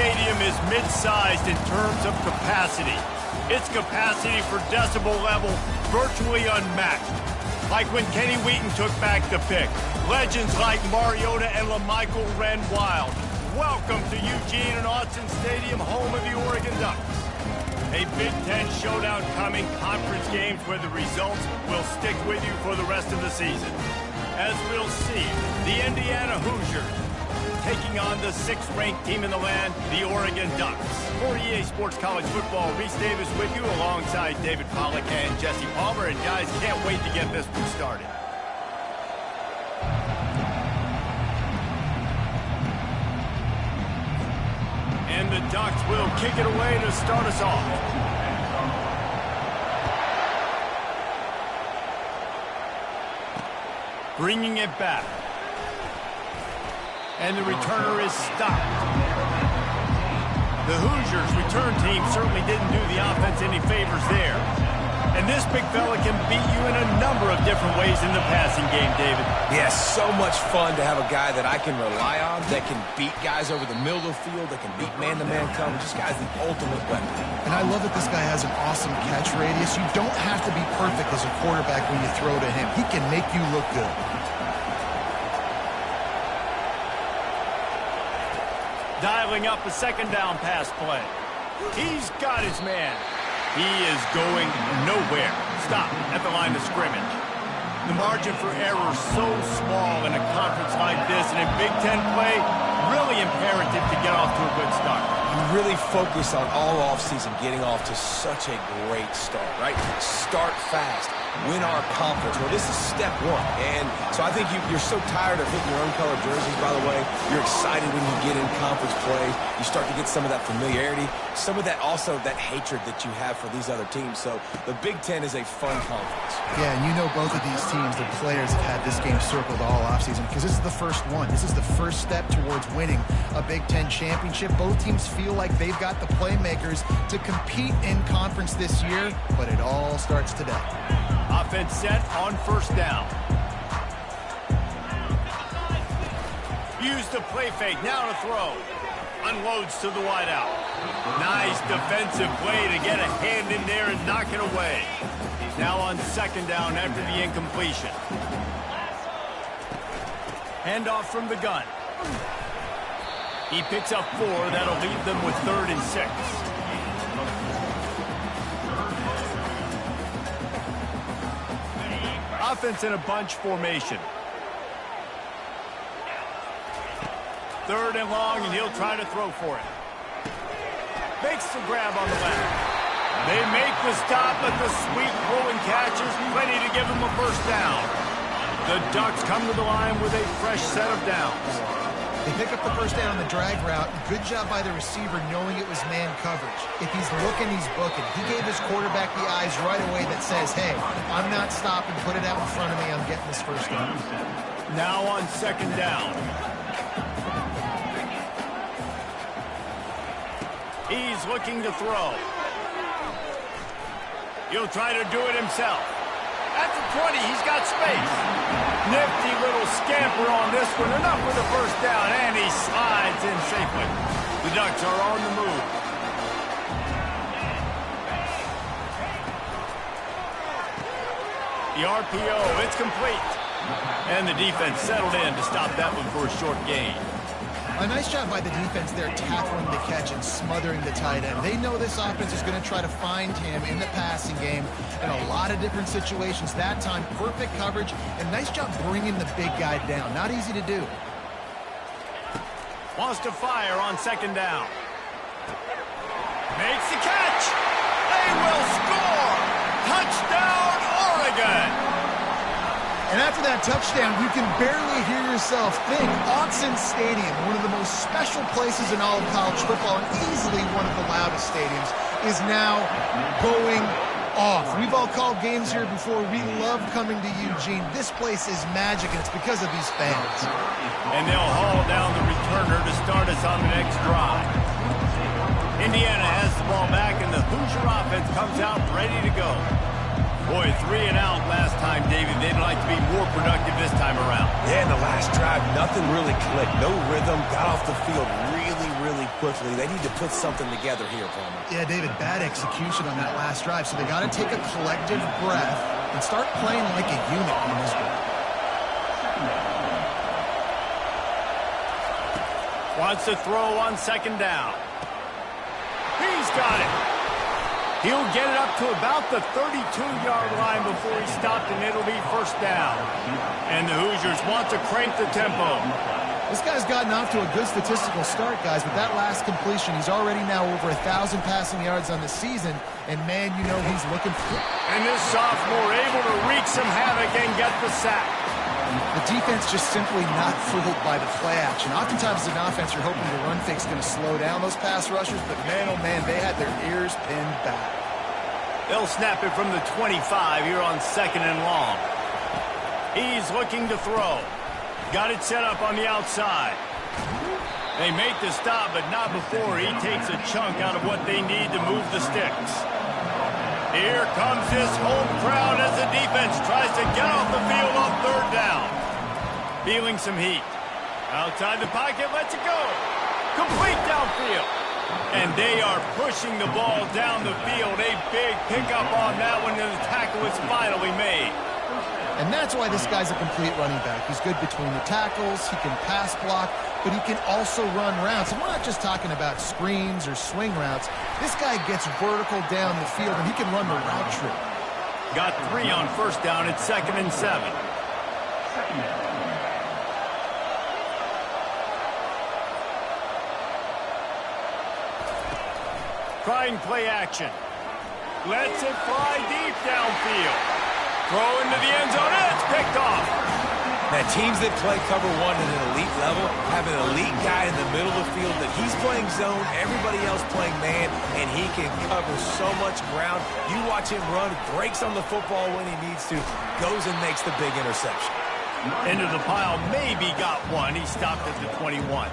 stadium is mid-sized in terms of capacity. Its capacity for decibel level virtually unmatched. Like when Kenny Wheaton took back the pick. Legends like Mariota and LaMichael ran wild. Welcome to Eugene and Autzen Stadium, home of the Oregon Ducks. A Big Ten showdown coming, conference games where the results will stick with you for the rest of the season. As we'll see, the Indiana Hoosiers taking on the 6th-ranked team in the land, the Oregon Ducks. For EA Sports College Football, Reese Davis with you alongside David Pollack and Jesse Palmer. And guys, can't wait to get this one started. And the Ducks will kick it away to start us off. Bringing it back. And the returner is stopped. The Hoosiers return team certainly didn't do the offense any favors there. And this big fella can beat you in a number of different ways in the passing game, David. Yes, so much fun to have a guy that I can rely on, that can beat guys over the middle of the field, that can beat man-to-man coverage. This guy's the ultimate weapon. And I love that this guy has an awesome catch radius. You don't have to be perfect as a quarterback when you throw to him. He can make you look good. Dialing up a second down pass play. He's got his man. He is going nowhere. Stop at the line of scrimmage. The margin for error so small in a conference like this, and in Big Ten play, really imperative to get off to a good start. You really focus on all offseason getting off to such a great start, right? Start fast. Win our conference. Well, this is step one. And so I think you're so tired of hitting your own color jerseys, by the way. You're excited when you get in conference play. You start to get some of that familiarity, some of that also that hatred that you have for these other teams. So the Big Ten is a fun conference. Yeah, and you know both of these teams, the players have had this game circled all offseason because this is the first one. This is the first step towards winning a Big Ten championship. Both teams feel like they've got the playmakers to compete in conference this year, but it all starts today. Offense set on first down. Use the play fake, now to throw. Unloads to the wideout. Nice defensive play to get a hand in there and knock it away. Now on second down after the incompletion. Handoff from the gun. He picks up 4. That'll leave them with 3rd and 6. Offense in a bunch formation. 3rd and long, and he'll try to throw for it. Makes the grab on the left. They make the stop, but the sweet rolling catch is plenty to give them a first down. The Ducks come to the line with a fresh set of downs. They pick up the first down on the drag route. Good job by the receiver knowing it was man coverage. If he's looking, he's booking. He gave his quarterback the eyes right away that says, hey, I'm not stopping. Put it out in front of me. I'm getting this first down. Now on second down. He's looking to throw. He'll try to do it himself. At the 20, he's got space. Nifty little scamper on this one. Enough for the first down, and he slides in safely. The Ducks are on the move. The RPO, it's complete. And the defense settled in to stop that one for a short gain. A nice job by the defense there tackling the catch and smothering the tight end. They know this offense is going to try to find him in the passing game in a lot of different situations. That time, perfect coverage, and nice job bringing the big guy down. Not easy to do. Wants to fire on second down. Makes the catch. They will score. Touchdown, Oregon. And after that touchdown, you can barely hear yourself think. Autzen Stadium, one of the most special places in all of college football and easily one of the loudest stadiums, is now going off. We've all called games here before. We love coming to Eugene. This place is magic, and it's because of these fans. And they'll haul down the returner to start us on the next drive. Indiana has the ball back, and the Hoosier offense comes out ready to go. Boy, 3 and out last time, David. They'd like to be more productive this time around. Yeah, in the last drive, nothing really clicked. No rhythm, got off the field really swiftly. They need to put something together here, Palmer. Yeah, David, bad execution on that last drive, so they got to take a collective breath and start playing like a unit on this one. Wants to throw on second down. He's got it. He'll get it up to about the 32-yard line before he stopped, and it'll be first down. And the Hoosiers want to crank the tempo. This guy's gotten off to a good statistical start, guys, but that last completion, he's already now over 1,000 passing yards on the season, and man, you know he's looking for it. And this sophomore able to wreak some havoc and get the sack. The defense just simply not fooled by the play action. Oftentimes as an offense, you're hoping the run fake's going to slow down those pass rushers, but man, oh man, they had their ears pinned back. They'll snap it from the 25 here on second and long. He's looking to throw. Got it set up on the outside. They make the stop, but not before he takes a chunk out of what they need to move the sticks. Here comes this home crowd as the defense tries to get off the field on third down. Feeling some heat. Outside the pocket, lets it go. Complete downfield. And they are pushing the ball down the field. A big pickup on that one, and the tackle is finally made. And that's why this guy's a complete running back. He's good between the tackles, he can pass block, but he can also run routes. And we're not just talking about screens or swing routes. This guy gets vertical down the field, and he can run the route tree. Got 3 on first down at 2nd and 7. Trying play action. Lets it fly deep downfield. Throw into the end zone, and it's picked off. Now, teams that play cover one at an elite level have an elite guy in the middle of the field that he's playing zone, everybody else playing man, and he can cover so much ground. You watch him run, breaks on the football when he needs to, goes and makes the big interception. Into the pile, maybe got one. He stopped at the 21.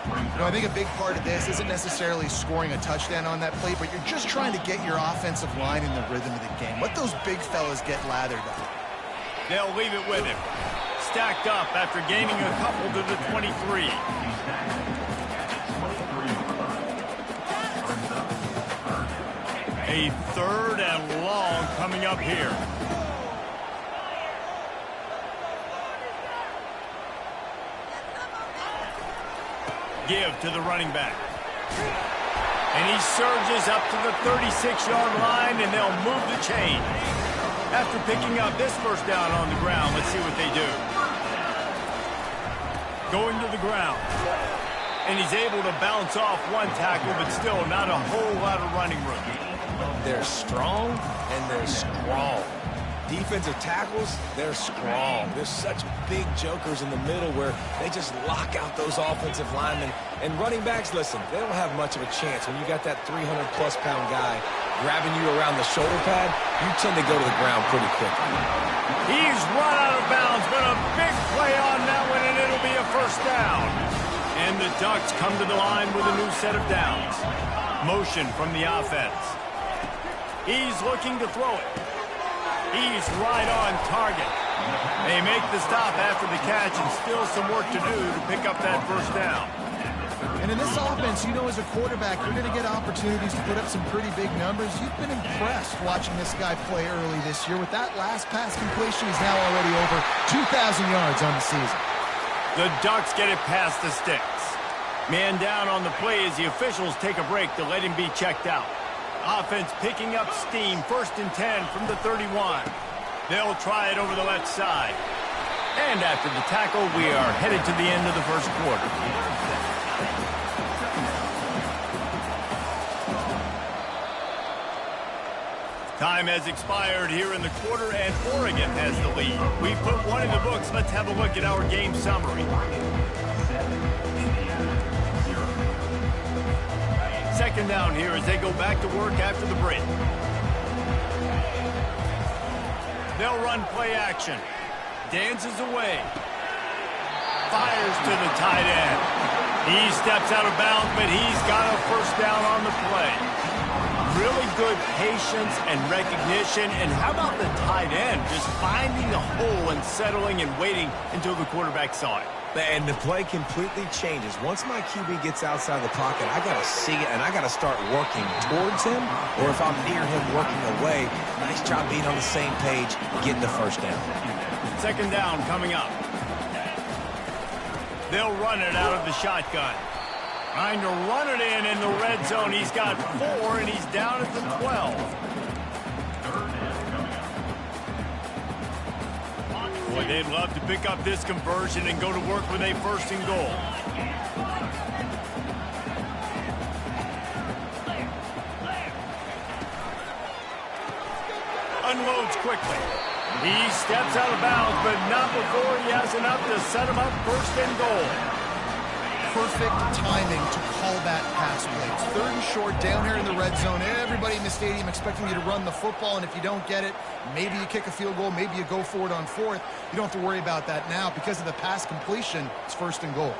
You know, I think a big part of this isn't necessarily scoring a touchdown on that play, but you're just trying to get your offensive line in the rhythm of the game. Let those big fellas get lathered up. They'll leave it with him. Stacked up after gaining a couple to the 23. A 3rd and long coming up here. Give to the running back. And he surges up to the 36-yard line, and they'll move the chain. After picking up this first down on the ground, let's see what they do. Going to the ground. And he's able to bounce off one tackle, but still not a whole lot of running room. They're strong, and they're strong. Defensive tackles, they're strong. There's such big jokers in the middle where they just lock out those offensive linemen. And running backs, listen, they don't have much of a chance. When you got that 300-plus pound guy grabbing you around the shoulder pad, you tend to go to the ground pretty quickly. He's run out of bounds, but a big play on that one, and it'll be a first down. And the Ducks come to the line with a new set of downs. Motion from the offense. He's looking to throw it. He's right on target. They make the stop after the catch, and still some work to do to pick up that first down. And in this offense, you know, as a quarterback, you're going to get opportunities to put up some pretty big numbers. You've been impressed watching this guy play early this year. With that last pass completion, he's now already over 2,000 yards on the season. The Ducks get it past the sticks. Man down on the play as the officials take a break to let him be checked out. Offense picking up steam, 1st and 10 from the 31. They'll try it over the left side. And after the tackle, we are headed to the end of the first quarter. Time has expired here in the quarter, and Oregon has the lead. We put one in the books. Let's have a look at our game summary. Second down here as they go back to work after the break. They'll run play action. Dances away. Fires to the tight end. He steps out of bounds, but he's got a first down on the play. really good patience and recognition. And how about the tight end just finding the hole and settling and waiting until the quarterback saw it? And the play completely changes. Once my QB gets outside the pocket, I got to see it, and I got to start working towards him, or if I'm near him working away, nice job being on the same page, getting the first down. Second down coming up. They'll run it out of the shotgun. Trying to run it in the red zone. He's got 4, and he's down at the 12. Boy, they'd love to pick up this conversion and go to work with a first and goal. Unloads quickly. He steps out of bounds, but not before he has enough to set him up first and goal. Perfect timing to call that pass play. It's third and short down here in the red zone. Everybody in the stadium expecting you to run the football, and if you don't get it, maybe you kick a field goal, maybe you go for it on fourth. You don't have to worry about that now. Because of the pass completion, it's first and goal.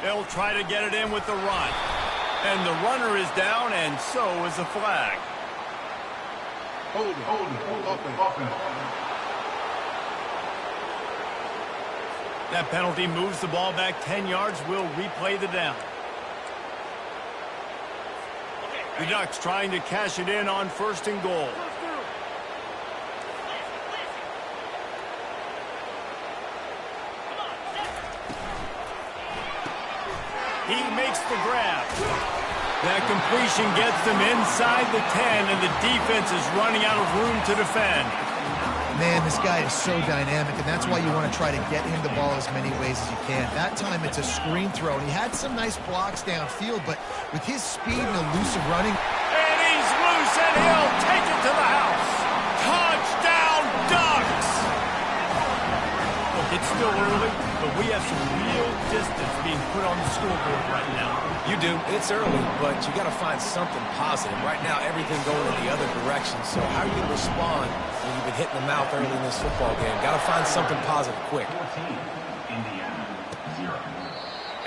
They'll try to get it in with the run. And the runner is down, and so is the flag. Hold it. That penalty moves the ball back 10 yards. We'll replay the down. The Ducks trying to cash it in on first and goal. He makes the grab. That completion gets them inside the 10, and the defense is running out of room to defend. Man, this guy is so dynamic, and that's why you want to try to get him the ball as many ways as you can. That time, it's a screen throw, and he had some nice blocks downfield, but with his speed and elusive running... And he's loose, and he'll take it to the house. Touchdown, Ducks! Look, it's still early, but we have some real distance being put on the scoreboard right now. You do. It's early, but you got to find something positive. Right now, everything going in the other direction. So how you respond when you've been hit in the mouth early in this football game? Got to find something positive quick.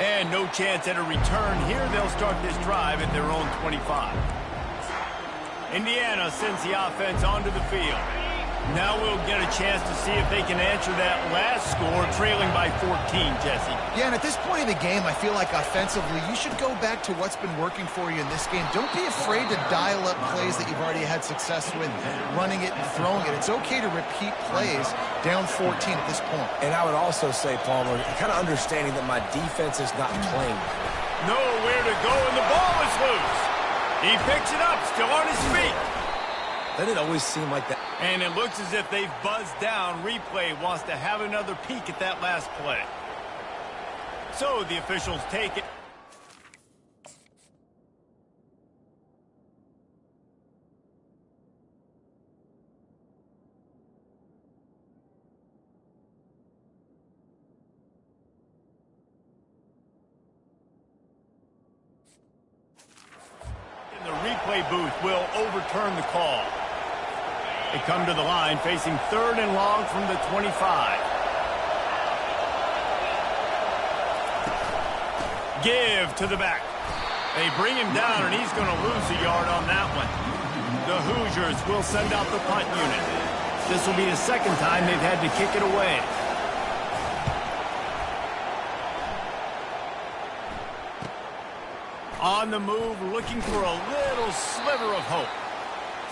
And no chance at a return here. They'll start this drive at their own 25. Indiana sends the offense onto the field. Now we'll get a chance to see if they can answer that last score, trailing by 14, Jesse. Yeah, and at this point in the game, I feel like offensively, you should go back to what's been working for you in this game. Don't be afraid to dial up plays that you've already had success with, running it and throwing it. It's okay to repeat plays down 14 at this point. And I would also say, Palmer, kind of understanding that my defense is not playing. Nowhere to go, and the ball is loose. He picks it up, still on his feet. Doesn't it always seem like that? And it looks as if they've buzzed down. Replay wants to have another peek at that last play. So the officials take it. In the replay booth will overturn the call. They come to the line facing third and long from the 25. Give to the back. They bring him down, and he's going to lose a yard on that one. The Hoosiers will send out the punt unit. This will be the second time they've had to kick it away. On the move, looking for a little sliver of hope.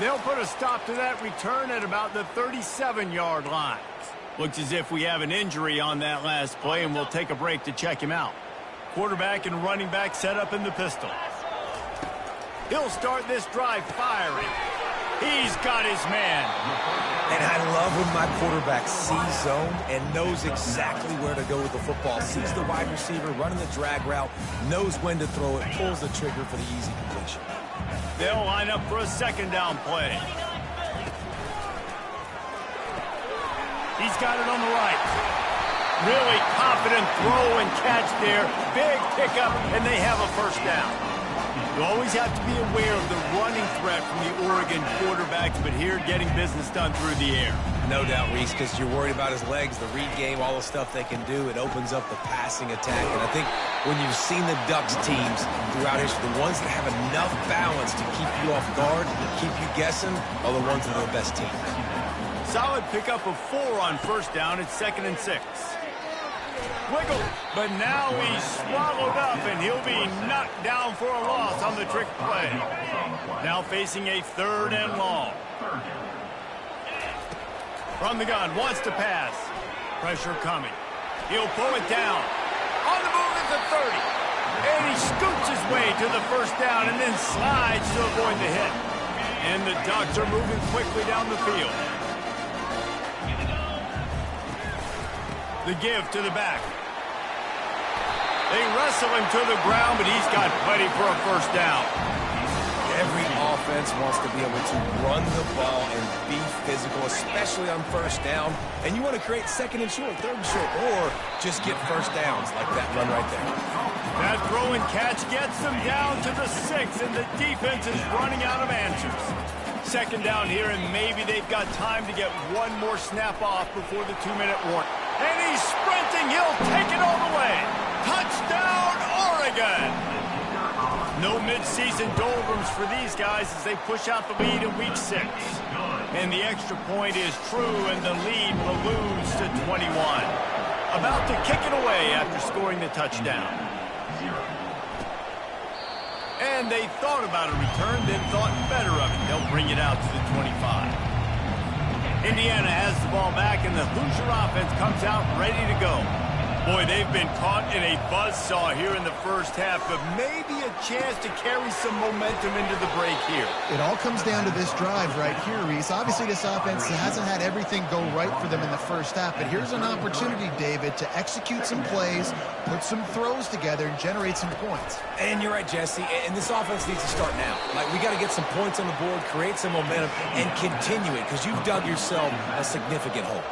They'll put a stop to that return at about the 37-yard line. Looks as if we have an injury on that last play, and we'll take a break to check him out. Quarterback and running back set up in the pistol. He'll start this drive firing. He's got his man. And I love when my quarterback sees zone and knows exactly where to go with the football. Sees the wide receiver running the drag route, knows when to throw it, pulls the trigger for the easy completion. They'll line up for a second down play. He's got it on the right. Really confident throw and catch there. Big pickup, and they have a first down. You always have to be aware of the running threat from the Oregon quarterbacks, but here getting business done through the air. No doubt, Reese, because you're worried about his legs, the read game, all the stuff they can do. It opens up the passing attack. And I think when you've seen the Ducks teams throughout history, the ones that have enough balance to keep you off guard, keep you guessing, are the ones that are the best teams. Solid pickup of 4 on first down. It's 2nd and 6. Wiggle, but now he's swallowed up, and he'll be knocked down for a loss on the trick play. Now facing a 3rd and long. From the gun, wants to pass. Pressure coming. He'll pull it down. On the move at the 30. And he scoots his way to the first down and then slides to avoid the hit. And the Ducks are moving quickly down the field. The give to the back. They wrestle him to the ground, but he's got plenty for a first down. Every offense wants to be able to run the ball and be physical, especially on first down. And you want to create 2nd and short, 3rd and short, or just get first downs like that run right there. That throw and catch gets them down to the 6, and the defense is running out of answers. 2nd down here, and maybe they've got time to get one more snap off before the 2-minute warning. And he's sprinting. He'll take it all the way. Touchdown, Oregon! No midseason doldrums for these guys as they push out the lead in week 6. And the extra point is true, and the lead balloons to 21. About to kick it away after scoring the touchdown. And they thought about a return, then thought better of it. They'll bring it out to the 25. Indiana has the ball back, and the Hoosier offense comes out ready to go. Boy, they've been caught in a buzzsaw here in the first half, but maybe a chance to carry some momentum into the break here. It all comes down to this drive right here, Reese. Obviously, this offense hasn't had everything go right for them in the first half, but here's an opportunity, David, to execute some plays, put some throws together, and generate some points. And you're right, Jesse, and this offense needs to start now. Like, we got to get some points on the board, create some momentum, and continue it, because you've dug yourself a significant hole.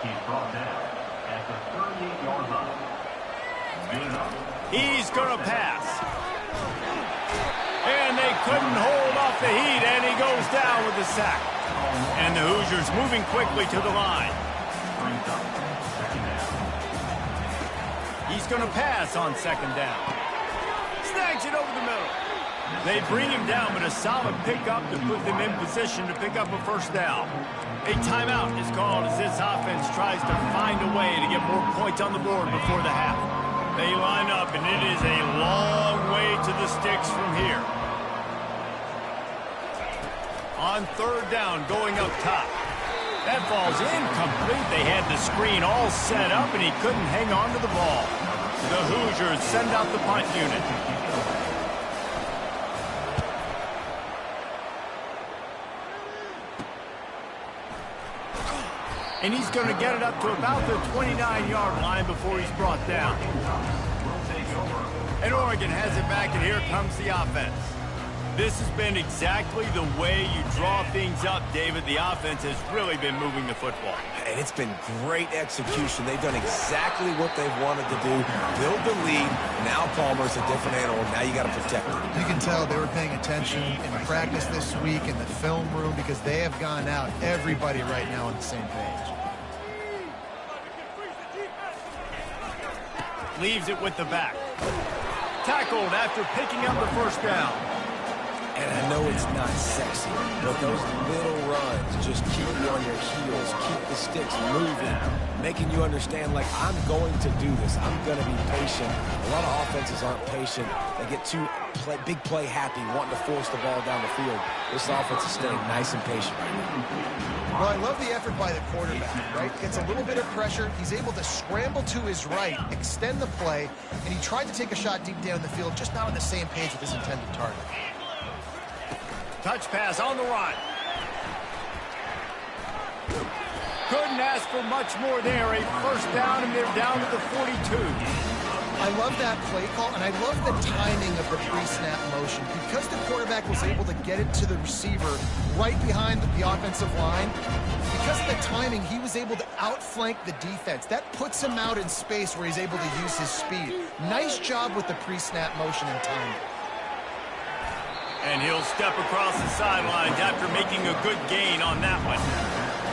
He's going to pass. And they couldn't hold off the heat, and he goes down with a sack. And the Hoosiers moving quickly to the line. He's going to pass on 2nd down. Snags it over the middle. They bring him down, but a solid pickup to put them in position to pick up a first down. A timeout is called as this offense tries to find a way to get more points on the board before the half. They line up, and it is a long way to the sticks from here. On 3rd down, going up top. That ball's incomplete. They had the screen all set up, and he couldn't hang on to the ball. The Hoosiers send out the punt unit. And he's going to get it up to about the 29-yard line before he's brought down. And Oregon has it back, and here comes the offense. This has been exactly the way you draw things up, David. The offense has really been moving the football. And it's been great execution. They've done exactly what they've wanted to do. Build the lead. Now Palmer's a different animal. Now you got to protect him. You can tell they were paying attention in practice this week in the film room because they have gone out, everybody right now on the same page. Leaves it with the back. Tackled after picking up the first down. And I know it's not sexy, but those little runs just keep you on your heels, keep the sticks moving, making you understand, like, I'm going to do this. I'm going to be patient. A lot of offenses aren't patient. They get too big play happy, wanting to force the ball down the field. This offense is staying nice and patient right now. Well, I love the effort by the quarterback, right? Gets a little bit of pressure. He's able to scramble to his right, extend the play, and he tried to take a shot deep down the field, just not on the same page with his intended target. Touch pass on the run. Couldn't ask for much more there. A first down, and they're down to the 42. I love that play call, and I love the timing of the pre-snap motion. Because the quarterback was able to get it to the receiver right behind the offensive line, because of the timing, he was able to outflank the defense. That puts him out in space where he's able to use his speed. Nice job with the pre-snap motion and timing. And he'll step across the sidelines after making a good gain on that one.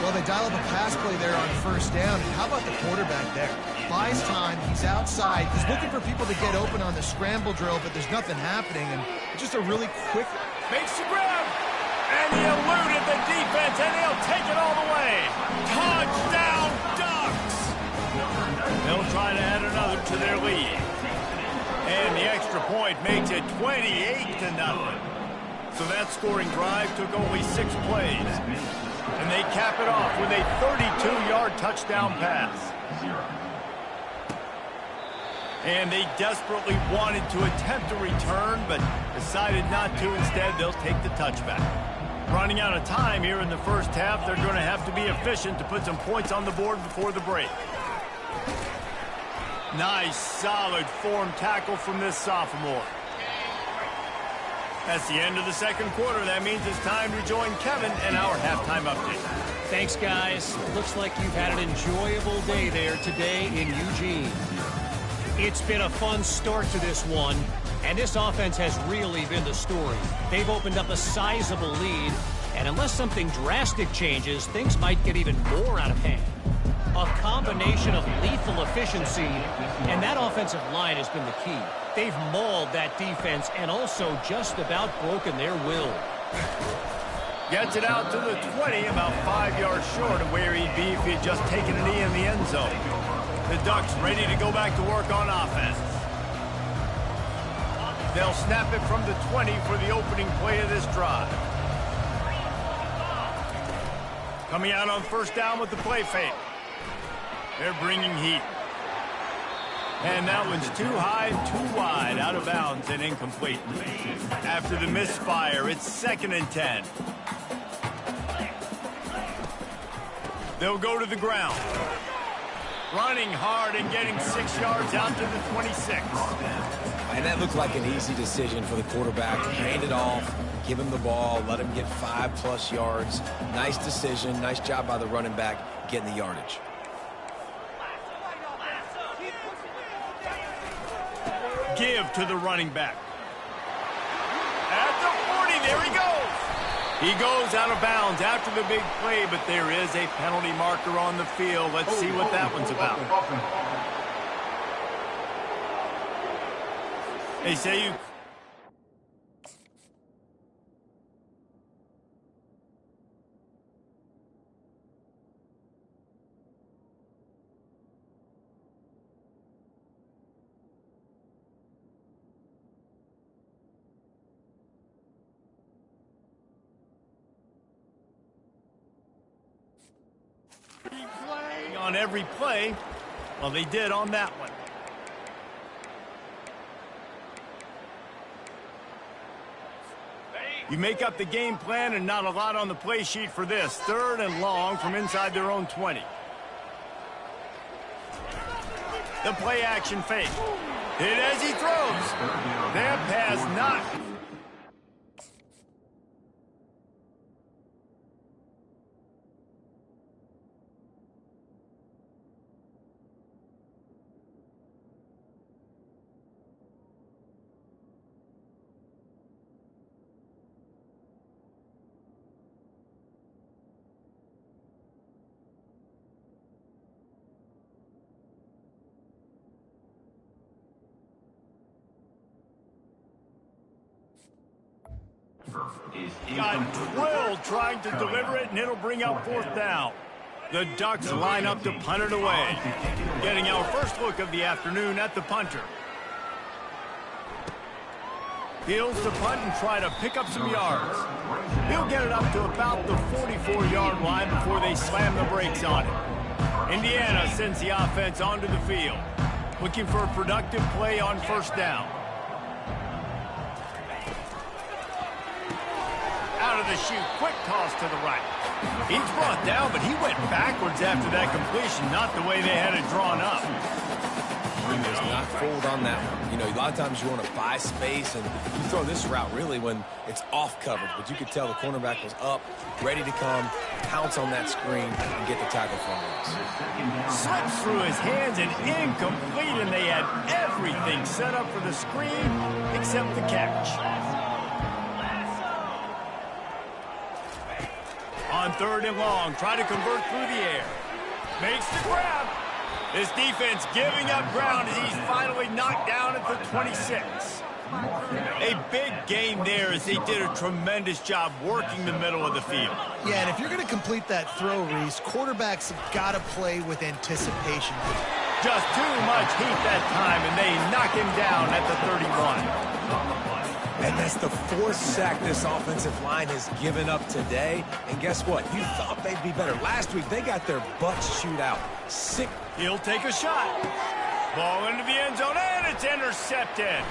Well, they dial up a pass play there on first down. And how about the quarterback there? Buys time. He's outside. He's looking for people to get open on the scramble drill, but there's nothing happening. And just a really quick... Makes the grab. And he eluded the defense, and he'll take it all the way. Touchdown, Ducks! They'll try to add another to their lead. And the extra point makes it 28-0. So that scoring drive took only 6 plays. And they cap it off with a 32-yard touchdown pass. And they desperately wanted to attempt a return, but decided not to. Instead, they'll take the touchback. Running out of time here in the first half, they're going to have to be efficient to put some points on the board before the break. Nice, solid form tackle from this sophomore. That's the end of the second quarter. That means it's time to join Kevin and our halftime update. Thanks, guys. Looks like you've had an enjoyable day there today in Eugene. It's been a fun start to this one, and this offense has really been the story. They've opened up a sizable lead, and unless something drastic changes, things might get even more out of hand. A combination of lethal efficiency, and that offensive line has been the key. They've mauled that defense and also just about broken their will. Gets it out to the 20, about 5 yards short of where he'd be if he had just taken a knee in the end zone. The Ducks ready to go back to work on offense. They'll snap it from the 20 for the opening play of this drive. Coming out on first down with the play fake. They're bringing heat. And that one's too high, too wide, out of bounds and incomplete. After the misfire, it's 2nd and 10. They'll go to the ground. Running hard and getting 6 yards out to the 26. And that looked like an easy decision for the quarterback. Hand it off, give him the ball, let him get 5+ yards. Nice decision, nice job by the running back getting the yardage. Give to the running back. At the 40, there he goes. He goes out of bounds after the big play, but there is a penalty marker on the field. Let's see what that one's about. They say you... on every play. Well, they did on that one. You make up the game plan and not a lot on the play sheet for this. 3rd and long from inside their own 20. The play action fake. Hit as he throws. That pass not... Got drilled trying to deliver it, and it'll bring up 4th down. The Ducks line up to punt it away. Getting our first look of the afternoon at the punter. Heels to punt and try to pick up some yards. He'll get it up to about the 44-yard line before they slam the brakes on it. Indiana sends the offense onto the field, looking for a productive play on first down. Out of the chute, quick toss to the right. He's brought down, but he went backwards after that completion, not the way they had it drawn up. He was not fooled on that one. You know, a lot of times you want to buy space, and you throw this route really when it's off coverage. But you could tell the cornerback was up, ready to come, pounce on that screen, and get the tackle from him. Slips through his hands and incomplete, and they had everything set up for the screen except the catch. On 3rd and long, try to convert through the air. Makes the grab. This defense giving up ground as he's finally knocked down at the 26. A big gain there as they did a tremendous job working the middle of the field. Yeah, and if you're going to complete that throw, Reese, quarterbacks have got to play with anticipation. Just too much heat that time, and they knock him down at the 31. And that's the 4th sack this offensive line has given up today. And guess what? You thought they'd be better. Last week, they got their butts chewed out. He'll take a shot. Ball into the end zone, and it's intercepted.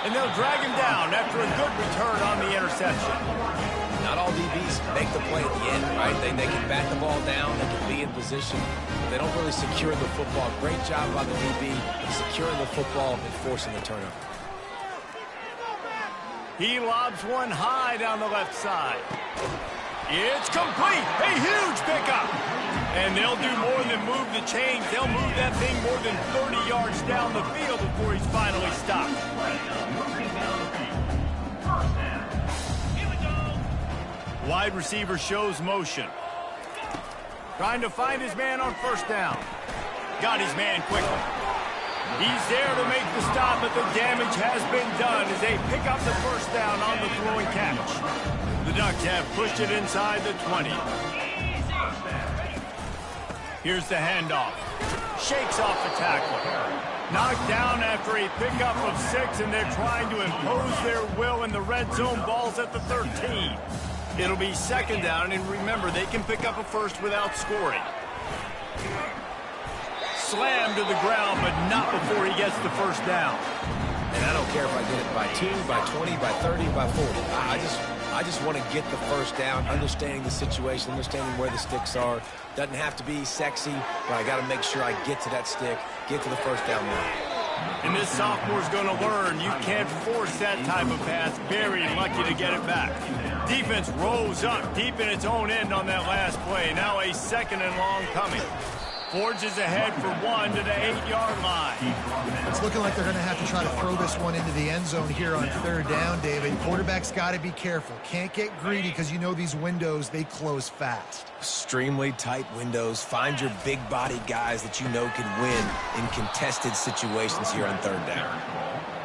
And they'll drag him down after a good return on the interception. Not all DBs make the play at the end, right? They can bat the ball down, they can be in position. They don't really secure the football. Great job by the DB securing the football and forcing the turnover. He lobs one high down the left side. It's complete. A huge pickup. And they'll do more than move the chains. They'll move that thing more than 30 yards down the field before he's finally stopped. Wide receiver shows motion. Trying to find his man on 1st down. Got his man quickly. He's there to make the stop, but the damage has been done as they pick up the 1st down on the throwing catch. The Ducks have pushed it inside the 20. Here's the handoff. Shakes off the tackle. Knocked down after a pickup of 6, and they're trying to impose their will in the red zone. Ball's at the 13. It'll be 2nd down, and remember, they can pick up a 1st without scoring. Slammed to the ground, but not before he gets the 1st down. And I don't care if I get it by 2, by 20, by 30, by 40. I just want to get the 1st down, understanding the situation, understanding where the sticks are. Doesn't have to be sexy, but I got to make sure I get to that stick, get to the 1st down line. And this sophomore's going to learn you can't force that type of pass. Very lucky to get it back. Defense rolls up deep in its own end on that last play. Now a 2nd and long coming. Forges ahead for 1 to the 8-yard line. It's looking like they're going to have to try to throw this one into the end zone here on 3rd down, David. Quarterback's got to be careful. Can't get greedy because you know these windows, they close fast. Extremely tight windows. Find your big body guys that you know can win in contested situations here on 3rd down.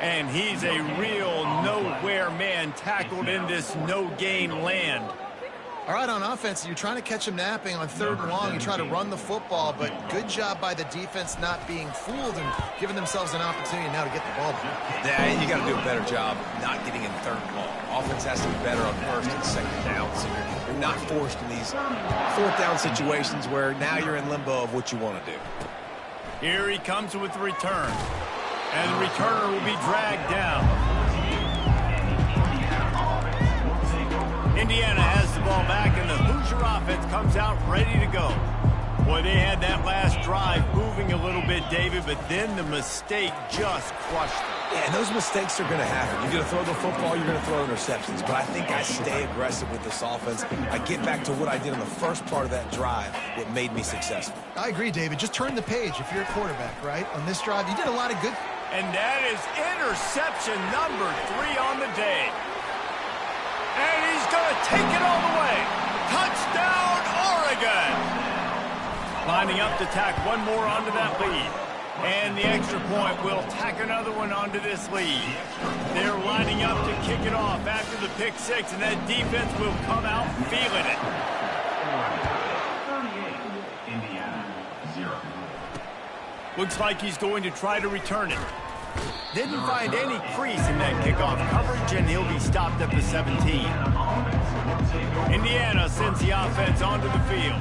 And he's a real nowhere man tackled in this no-gain land. All right, on offense, you're trying to catch him napping on 3rd and long. You try to run the football, but good job by the defense not being fooled and giving themselves an opportunity now to get the ball back. Yeah, you got to do a better job not getting in 3rd and long. Offense has to be better on 1st and 2nd down, so you're not forced in these 4th down situations where now you're in limbo of what you want to do. Here he comes with the return, and the returner will be dragged down. Indiana has the ball back, and the Hoosier offense comes out ready to go. Boy, they had that last drive moving a little bit, David, but then the mistake just crushed them. Yeah, and those mistakes are going to happen. You're going to throw the football, you're going to throw interceptions. But I think I stay aggressive with this offense. I get back to what I did in the first part of that drive, what made me successful. I agree, David. Just turn the page if you're a quarterback, right? On this drive, you did a lot of good. And that is interception number 3 on the day. And he's going to take it all the way. Touchdown, Oregon. Lining up to tack one more onto that lead. And the extra point will tack another one onto this lead. They're lining up to kick it off after the pick 6, and that defense will come out feeling it. 38, Indiana, 0. Looks like he's going to try to return it. Didn't find any crease in that kickoff coverage, and he'll be stopped at the 17. Indiana sends the offense onto the field.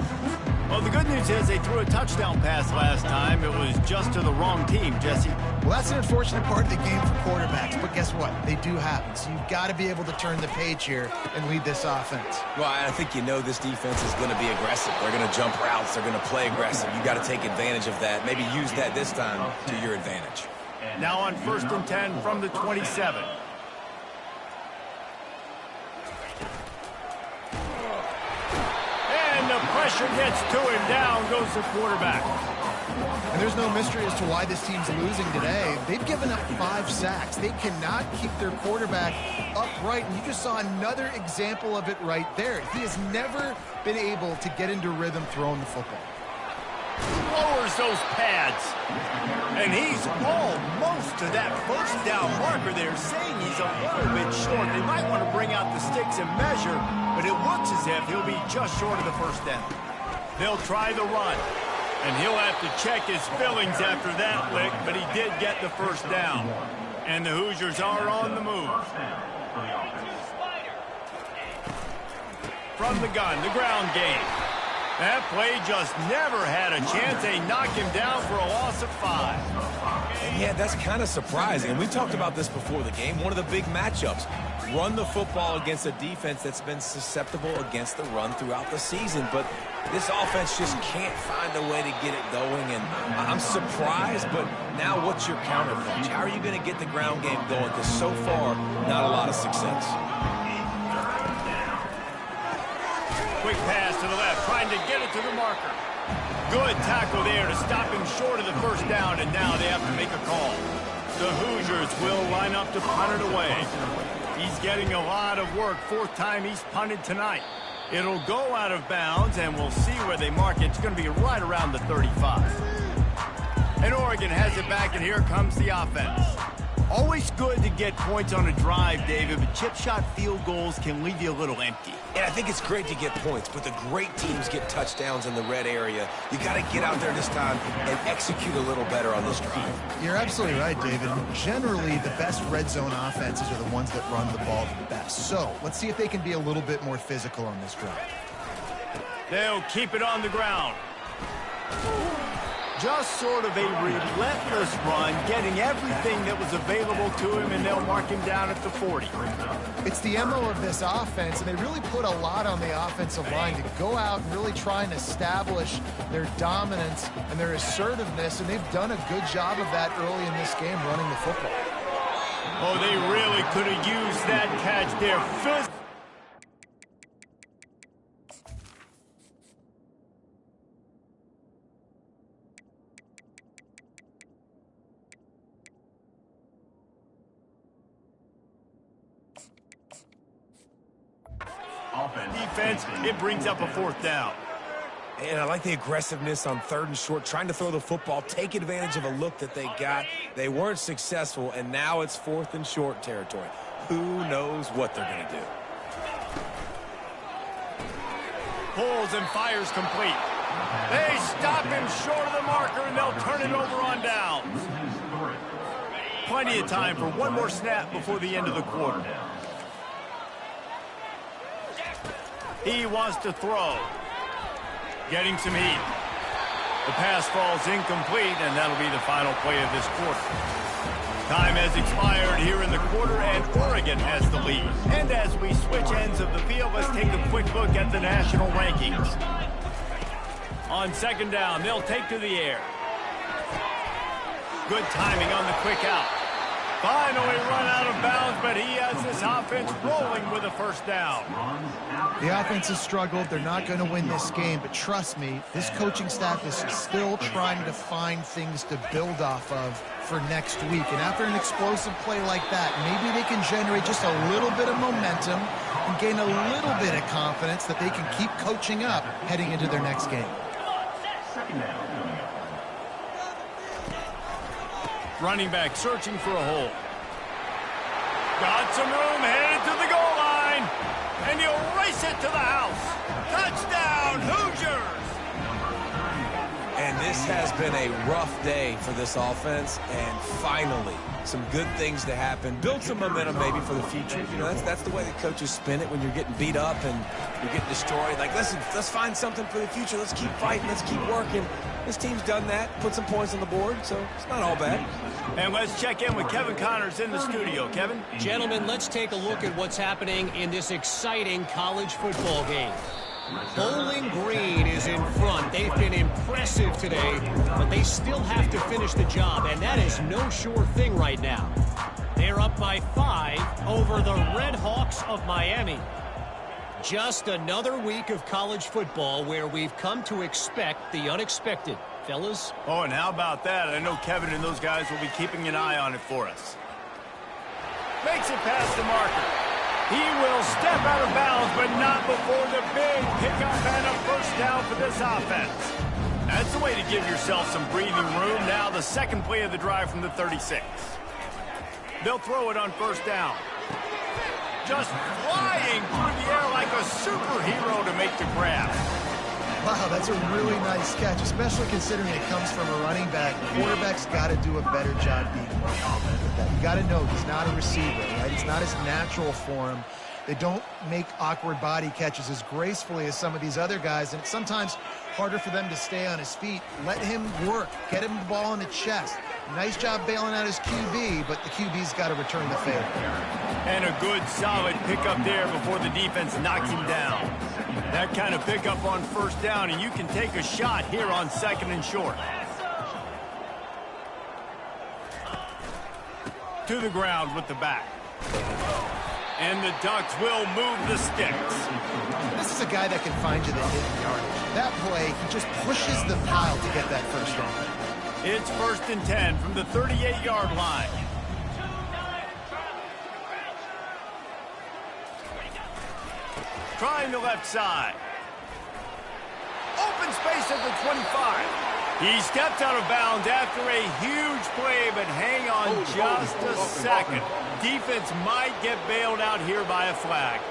Well, the good news is they threw a touchdown pass last time. It was just to the wrong team, Jesse. Well, that's an unfortunate part of the game for quarterbacks, but guess what? They do happen. So you've got to be able to turn the page here and lead this offense. Well, I think you know this defense is going to be aggressive. They're going to jump routes. They're going to play aggressive. You got to take advantage of that. Maybe use that this time to your advantage. Now on 1st and 10 from the 27. And the pressure gets to him. Down goes the quarterback. And there's no mystery as to why this team's losing today. They've given up 5 sacks. They cannot keep their quarterback upright, and you just saw another example of it right there. He has never been able to get into rhythm throwing the football. Lowers those pads. And he's almost to that first down marker there, saying he's a little bit short. They might want to bring out the sticks and measure, but it looks as if he'll be just short of the first down. They'll try the run, and he'll have to check his fillings after that lick, but he did get the first down. And the Hoosiers are on the move. From the gun, the ground game. That play just never had a chance. They knock him down for a loss of 5. And yeah, that's kind of surprising. And we talked about this before the game. One of the big matchups. Run the football against a defense that's been susceptible against the run throughout the season. But this offense just can't find a way to get it going. And I'm surprised, but now what's your counterpunch? How are you going to get the ground game going? Because so far, not a lot of success. Quick pass to the left, trying to get it to the marker. Good tackle there to stop him short of the first down, and now they have to make a call. The Hoosiers will line up to punt it away. He's getting a lot of work. 4th time he's punted tonight. It'll go out of bounds, and we'll see where they mark it. It's going to be right around the 35. And Oregon has it back, and here comes the offense. Always good to get points on a drive, David, but chip shot field goals can leave you a little empty. And I think it's great to get points, but the great teams get touchdowns in the red area. You got to get out there this time and execute a little better on this drive. You're absolutely right, David. Generally, the best red zone offenses are the ones that run the ball the best. So let's see if they can be a little bit more physical on this drive. They'll keep it on the ground. Just sort of a relentless run, getting everything that was available to him, and they'll mark him down at the 40. It's the MO of this offense, and they really put a lot on the offensive line to go out and really try and establish their dominance and their assertiveness, and they've done a good job of that early in this game running the football. Oh, they really could have used that catch there. Defense, it brings up a 4th down. And I like the aggressiveness on 3rd and short, trying to throw the football, take advantage of a look that they got. They weren't successful, and now it's 4th and short territory. Who knows what they're going to do? Pulls and fires complete. They stop him short of the marker, and they'll turn it over on downs. Plenty of time for one more snap before the end of the quarter. He wants to throw. Getting some heat. The pass falls incomplete, and that'll be the final play of this quarter. Time has expired here in the quarter, and Oregon has the lead. And as we switch ends of the field, let's take a quick look at the national rankings. On 2nd down, they'll take to the air. Good timing on the quick out. Finally run out of bounds, but he has this offense rolling with a 1st down. The offense has struggled. They're not going to win this game, but trust me, this coaching staff is still trying to find things to build off of for next week. And after an explosive play like that, maybe they can generate just a little bit of momentum and gain a little bit of confidence that they can keep coaching up heading into their next game. Running back searching for a hole. Got some room, headed to the goal line. And he'll race it to the house. Touchdown, Hoosiers! And this has been a rough day for this offense, and finally, some good things to happen. Build some momentum maybe for the future. You know, that's the way the coaches spin it when you're getting beat up and you're getting destroyed. Like, listen, let's find something for the future. Let's keep fighting. Let's keep working. This team's done that, put some points on the board, so it's not all bad. And let's check in with Kevin Connors in the studio. Kevin? Gentlemen, let's take a look at what's happening in this exciting college football game. Bowling Green is in front. They've been impressive today, but they still have to finish the job, and that is no sure thing right now. They're up by 5 over the Red Hawks of Miami. Just another week of college football where we've come to expect the unexpected. fellas. Oh, and how about that? I know Kevin and those guys will be keeping an eye on it for us. Makes it past the marker. He will step out of bounds, but not before the big pickup and a first down for this offense. That's the way to give yourself some breathing room. Now the second play of the drive from the 36. They'll throw it on first down. Just flying through the air like a superhero to make the grab. Wow, that's a really nice catch, especially considering it comes from a running back. The quarterback's got to do a better job being with that. You got to know he's not a receiver, right? It's not as natural for him. They don't make awkward body catches as gracefully as some of these other guys, and it's sometimes harder for them to stay on his feet. Let him work. Get him the ball in the chest. Nice job bailing out his QB, but the QB's got to return the favor. And a good, solid pickup there before the defense knocks him down. That kind of pickup on first down, and you can take a shot here on second and short. To the ground with the back. And the Ducks will move the sticks. This is a guy that can find you the hidden yardage. That play, he just pushes the pile to get that first down. It's 1st and 10 from the 38-yard line. Trying the left side. Open space at the 25. He stepped out of bounds after a huge play, but hang on just a second. Defense might get bailed out here by a flag.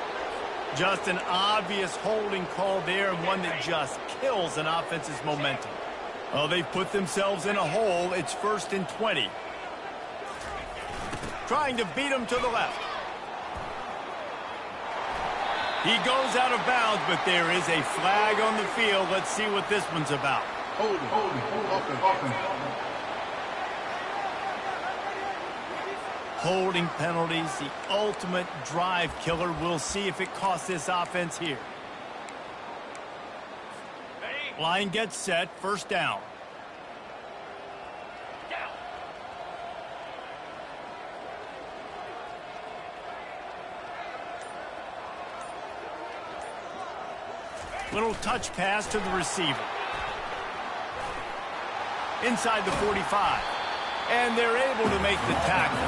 Just an obvious holding call there, and one that just kills an offense's momentum. Well, they've put themselves in a hole. It's 1st and 20. Trying to beat him to the left. He goes out of bounds, but there is a flag on the field. Let's see what this one's about. Holding penalties, the ultimate drive killer. We'll see if it costs this offense here. Line gets set, first down. Little touch pass to the receiver. Inside the 45. And they're able to make the tackle.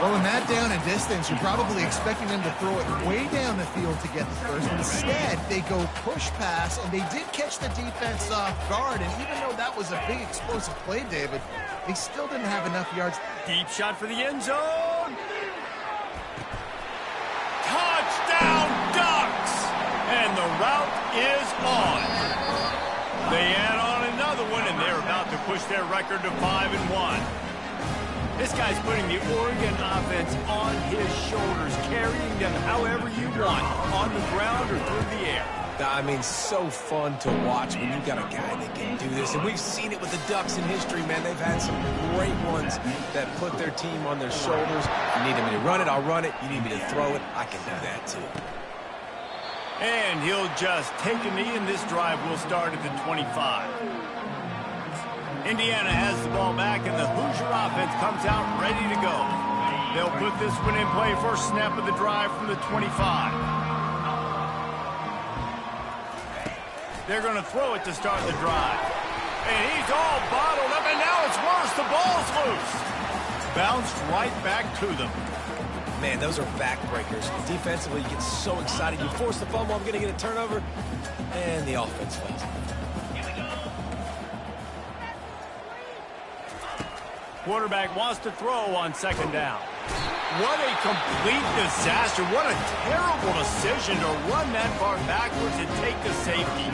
Well, in that down and distance, you're probably expecting them to throw it way down the field to get the first. Instead, they go push pass, and they did catch the defense off guard. And even though that was a big explosive play, David, they still didn't have enough yards. Deep shot for the end zone. Touchdown, Ducks! And the route is on. They add on another one, and they're about to push their record to 5-1. This guy's putting the Oregon offense on his shoulders, carrying them however you want, on the ground or through the air. I mean, so fun to watch when you've got a guy that can do this. And we've seen it with the Ducks in history, man. They've had some great ones that put their team on their shoulders. You need me to run it, I'll run it. You need me to throw it, I can do that too. And he'll just take a knee, and this drive will start at the 25. Indiana has the ball back, and the Hoosier offense comes out ready to go. They'll put this one in play, first snap of the drive from the 25. They're going to throw it to start the drive. And he's all bottled up, and now it's worse. The ball's loose. Bounced right back to them. Man, those are backbreakers. Defensively, you get so excited. You force the fumble, I'm going to get a turnover, and the offense fails. Quarterback wants to throw on second down. What a complete disaster. What a terrible decision to run that far backwards and take the safety.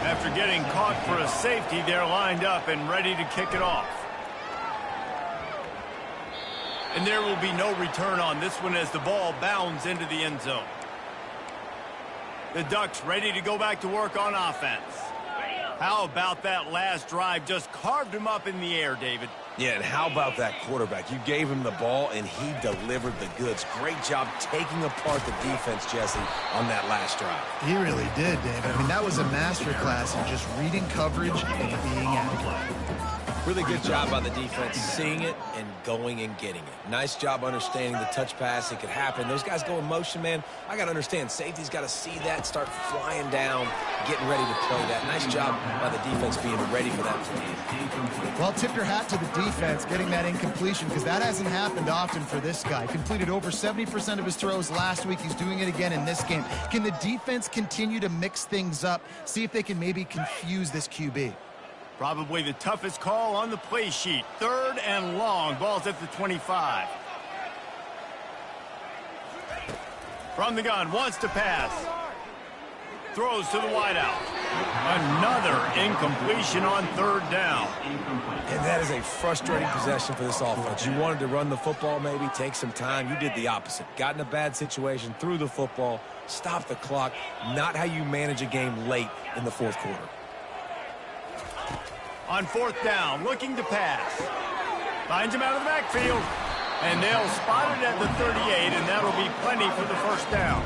After getting caught for a safety, they're lined up and ready to kick it off. And there will be no return on this one as the ball bounds into the end zone. The Ducks ready to go back to work on offense. How about that last drive? Just carved him up in the air, David. Yeah, and how about that quarterback? You gave him the ball, and he delivered the goods. Great job taking apart the defense, Jesse, on that last drive. He really did, David. I mean, that was a masterclass in just reading coverage and being accurate. Really good job by the defense seeing it and going and getting it. Nice job understanding the touch pass. It could happen. Those guys go in motion, man. I got to understand. Safety's got to see that, start flying down, getting ready to play that. Nice job by the defense being ready for that play. Well, tip your hat to the defense getting that incompletion because that hasn't happened often for this guy. Completed over 70% of his throws last week. He's doing it again in this game. Can the defense continue to mix things up, see if they can maybe confuse this QB? Probably the toughest call on the play sheet. 3rd and long. Ball's at the 25. From the gun, wants to pass. Throws to the wideout. Another incompletion on 3rd down. And that is a frustrating possession for this offense. You wanted to run the football, maybe take some time. You did the opposite. Got in a bad situation, threw the football, stopped the clock. Not how you manage a game late in the 4th quarter. On 4th down, looking to pass. Finds him out of the backfield. And they'll spot it at the 38, and that'll be plenty for the 1st down.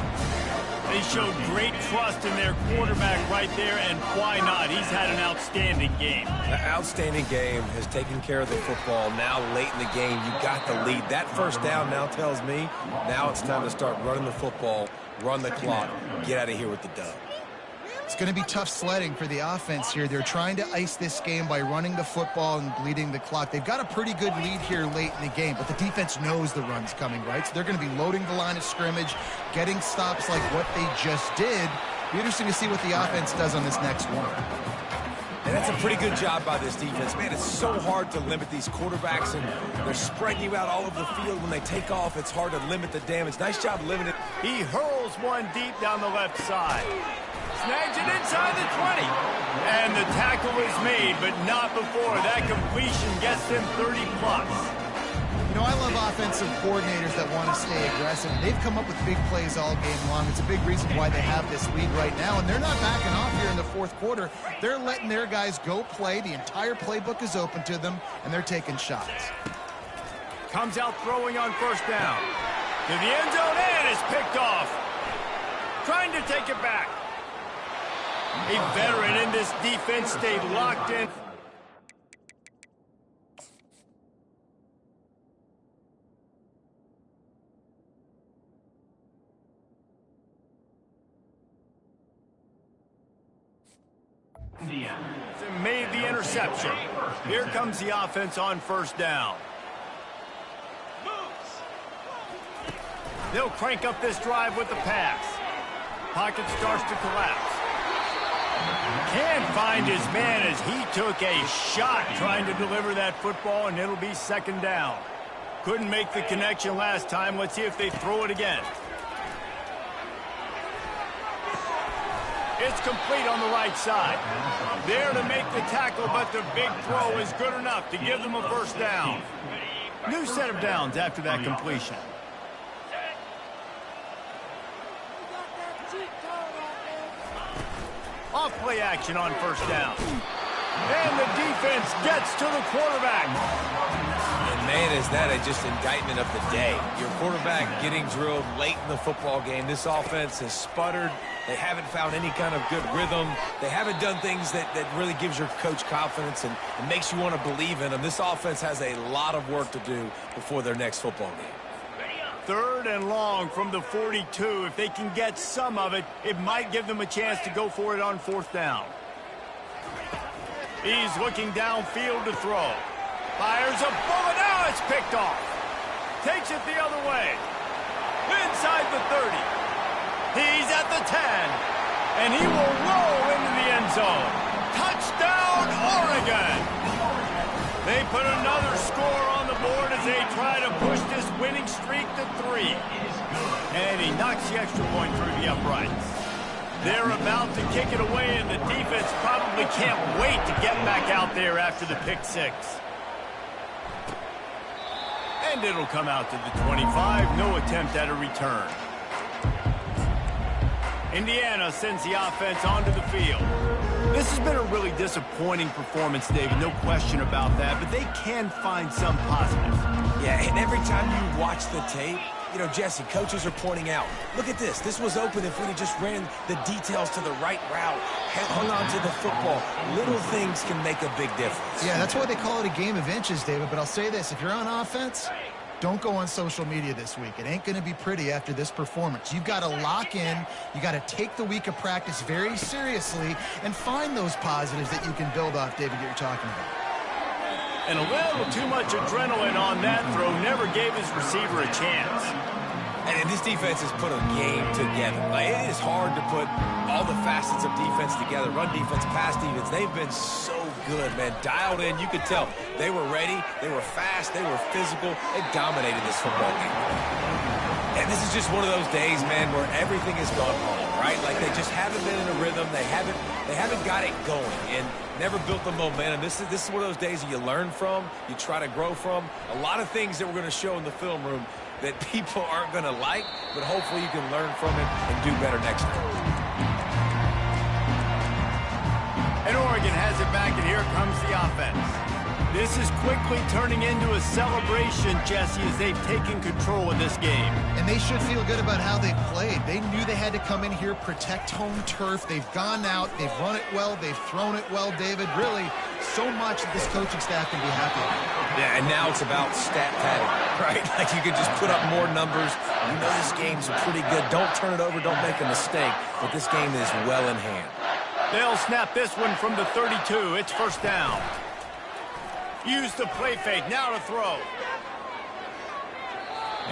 They showed great trust in their quarterback right there, and why not? He's had an outstanding game. An outstanding game, has taken care of the football. Now late in the game, you got the lead. That 1st down now tells me now it's time to start running the football, run the clock, get out of here with the dub. It's going to be tough sledding for the offense here. They're trying to ice this game by running the football and bleeding the clock. They've got a pretty good lead here late in the game, but the defense knows the run's coming, right? So they're going to be loading the line of scrimmage, getting stops like what they just did. Be interesting to see what the offense does on this next one. And that's a pretty good job by this defense. Man, it's so hard to limit these quarterbacks, and they're spreading you out all over the field. When they take off, it's hard to limit the damage. Nice job limiting. He hurls one deep down the left side. Snags it inside the 20. And the tackle is made, but not before. That completion gets them 30-plus. You know, I love offensive coordinators that want to stay aggressive. They've come up with big plays all game long. It's a big reason why they have this lead right now, and they're not backing off here in the 4th quarter. They're letting their guys go play. The entire playbook is open to them, and they're taking shots. Comes out throwing on 1st down. To the end zone, and is picked off. Trying to take it back. A veteran in this defense stayed locked in. Made the interception. Here comes the offense on 1st down. They'll crank up this drive with the pass. Pocket starts to collapse. Can't find his man as he took a shot trying to deliver that football, and it'll be 2nd down. Couldn't make the connection last time. Let's see if they throw it again. It's complete on the right side. There to make the tackle, but the big throw is good enough to give them a 1st down. New set of downs after that completion. Off-play action on 1st down. And the defense gets to the quarterback. And, man, is that just indictment of the day. Your quarterback getting drilled late in the football game. This offense has sputtered. They haven't found any kind of good rhythm. They haven't done things that really gives your coach confidence and makes you want to believe in them. This offense has a lot of work to do before their next football game. 3rd and long from the 42. If they can get some of it, it might give them a chance to go for it on 4th down. He's looking downfield to throw. Fires a bullet. Now it's picked off. Takes it the other way. Inside the 30. He's at the 10. And he will roll into the end zone. Touchdown, Oregon! They put another score on the board as they try to push this winning streak to 3. And he knocks the extra point through the uprights. They're about to kick it away, and the defense probably can't wait to get back out there after the pick 6. And it'll come out to the 25. No attempt at a return. Indiana sends the offense onto the field. This has been a really disappointing performance, David, no question about that, but they can find some positives. Yeah, and every time you watch the tape, you know, Jesse, coaches are pointing out, look at this. This was open if we had just ran the details to the right route, hung on to the football. Little things can make a big difference. Yeah, that's why they call it a game of inches, David. But I'll say this, if you're on offense, don't go on social media this week. It ain't going to be pretty after this performance. You've got to lock in. You got to take the week of practice very seriously and find those positives that you can build off, David, that you're talking about. And a little too much adrenaline on that throw never gave his receiver a chance. And this defense has put a game together. Like, it is hard to put all the facets of defense together. Run defense, pass defense. They've been so good, man. Dialed in. You could tell they were ready. They were fast. They were physical. They dominated this football game. And this is just one of those days, man, where everything has gone wrong, right? Like, they just haven't been in a rhythm. They haven't got it going and never built the momentum. This is one of those days that you learn from, you try to grow from. A lot of things that we're going to show in the film room that people aren't going to like, but hopefully you can learn from it and do better next time. And Oregon has it back, and here comes the offense. This is quickly turning into a celebration, Jesse, as they've taken control of this game. And they should feel good about how they've played. They knew they had to come in here, protect home turf. They've gone out, they've run it well, they've thrown it well, David. Really, so much that this coaching staff can be happy with. Yeah, and now it's about stat padding, right? Like, you can just put up more numbers. You know this game's pretty good. Don't turn it over, don't make a mistake. But this game is well in hand. They'll snap this one from the 32. It's first down. Use the play fake, now to throw.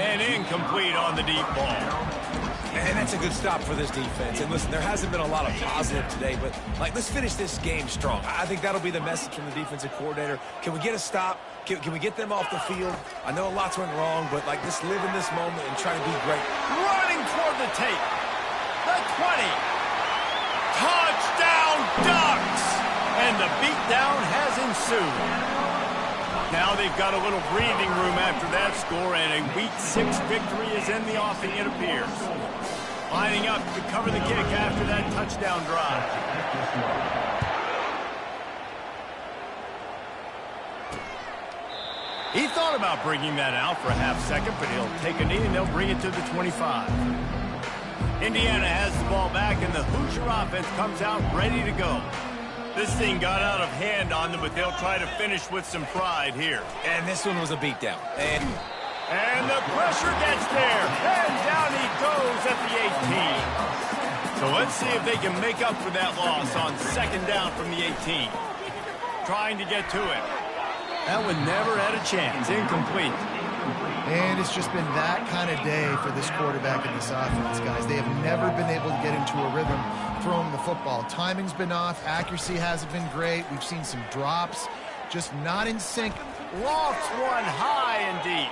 And incomplete on the deep ball. And that's a good stop for this defense. And listen, there hasn't been a lot of positive today, but, like, let's finish this game strong. I think that'll be the message from the defensive coordinator. Can we get a stop? Can we get them off the field? I know a lot's went wrong, but, like, just live in this moment and try to be great. Running toward the tape. The 20. Touchdown Ducks! And the beatdown has ensued. Now they've got a little breathing room after that score, and a Week 6 victory is in the offing, it appears. Lining up to cover the kick after that touchdown drive. He thought about bringing that out for a half second, but he'll take a knee and they'll bring it to the 25. Indiana has the ball back, and the Hoosier offense comes out ready to go. This thing got out of hand on them, but they'll try to finish with some pride here. And this one was a beatdown. And the pressure gets there. And down he goes at the 18. So let's see if they can make up for that loss on second down from the 18. Trying to get to it. That one never had a chance. Incomplete. And it's just been that kind of day for this quarterback and this offense, guys. They have never been able to get into a rhythm throwing the football. Timing's been off. Accuracy hasn't been great. We've seen some drops. Just not in sync. Lofts one high and deep.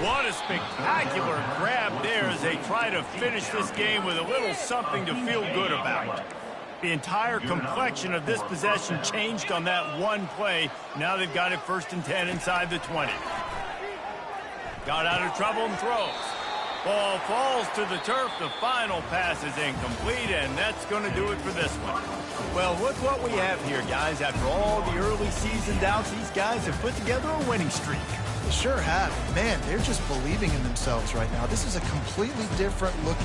What a spectacular grab there as they try to finish this game with a little something to feel good about. The entire complexion of this possession changed on that one play. Now they've got it 1st and 10 inside the 20. Got out of trouble and throws. Ball falls to the turf. The final pass is incomplete, and that's going to do it for this one. Well, look what we have here, guys. After all the early season doubts, these guys have put together a winning streak. They sure have. Man, they're just believing in themselves right now. This is a completely different look.